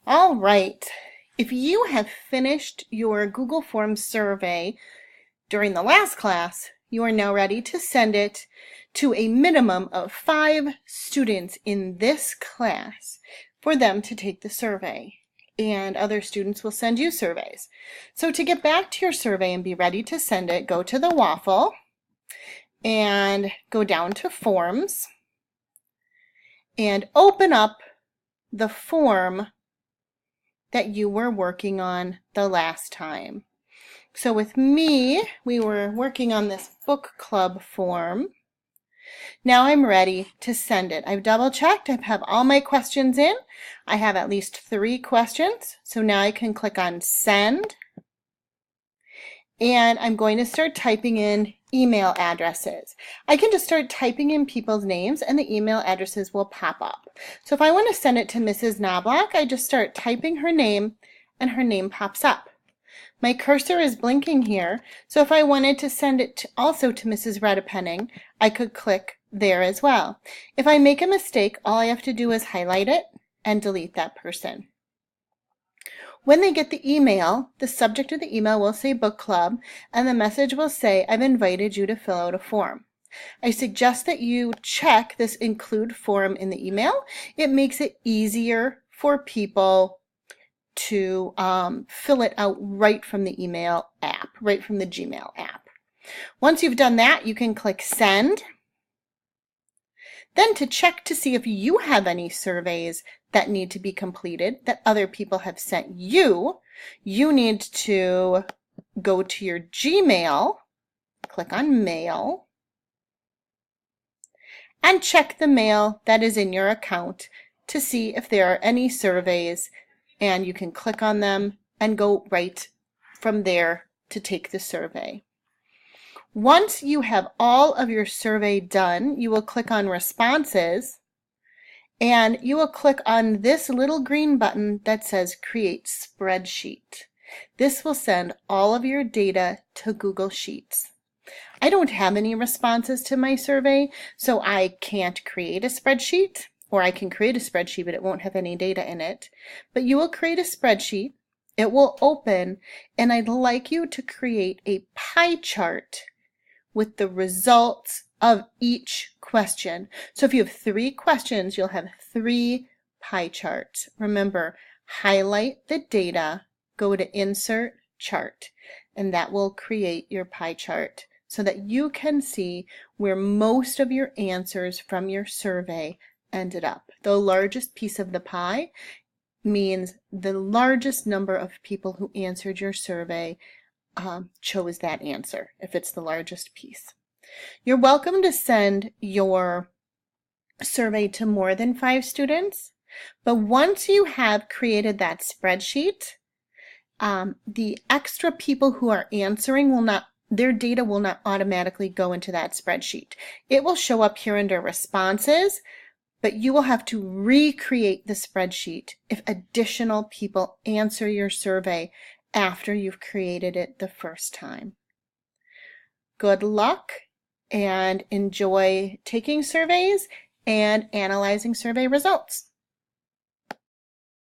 All right. If you have finished your Google Forms survey during the last class, you are now ready to send it to a minimum of 5 students in this class for them to take the survey. And other students will send you surveys. So to get back to your survey and be ready to send it, go to the waffle and go down to Forms and open up the form that you were working on the last time. So with me, we were working on this book club form. Now I'm ready to send it. I've double checked. I have all my questions in. I have at least 3 questions. So now I can click on send. And I'm going to start typing in email addresses. I can just start typing in people's names and the email addresses will pop up. So if I want to send it to Mrs. Knobloch, I just start typing her name and her name pops up. My cursor is blinking here, so if I wanted to send it also to Mrs. Redepenning, I could click there as well. If I make a mistake, all I have to do is highlight it and delete that person. When they get the email, the subject of the email will say book club, and the message will say, I've invited you to fill out a form. I suggest that you check this include form in the email. It makes it easier for people to fill it out right from the email app, right from the Gmail app. Once you've done that, you can click send. Then to check to see if you have any surveys that need to be completed that other people have sent you, you need to go to your Gmail, click on mail, and check the mail that is in your account to see if there are any surveys, and you can click on them and go right from there to take the survey. Once you have all of your survey done, you will click on responses and you will click on this little green button that says create spreadsheet. This will send all of your data to Google Sheets. I don't have any responses to my survey, so I can't create a spreadsheet, or I can create a spreadsheet, but it won't have any data in it. But you will create a spreadsheet, it will open, and I'd like you to create a pie chart with the results of each question. So if you have 3 questions, you'll have 3 pie charts. Remember, highlight the data, go to Insert Chart, and that will create your pie chart so that you can see where most of your answers from your survey ended up. The largest piece of the pie means the largest number of people who answered your survey chose that answer, if it's the largest piece. You're welcome to send your survey to more than 5 students, but once you have created that spreadsheet, the extra people who are answering will not, their data will not automatically go into that spreadsheet. It will show up here under responses, but you will have to recreate the spreadsheet if additional people answer your survey after you've created it the first time. Good luck and enjoy taking surveys and analyzing survey results.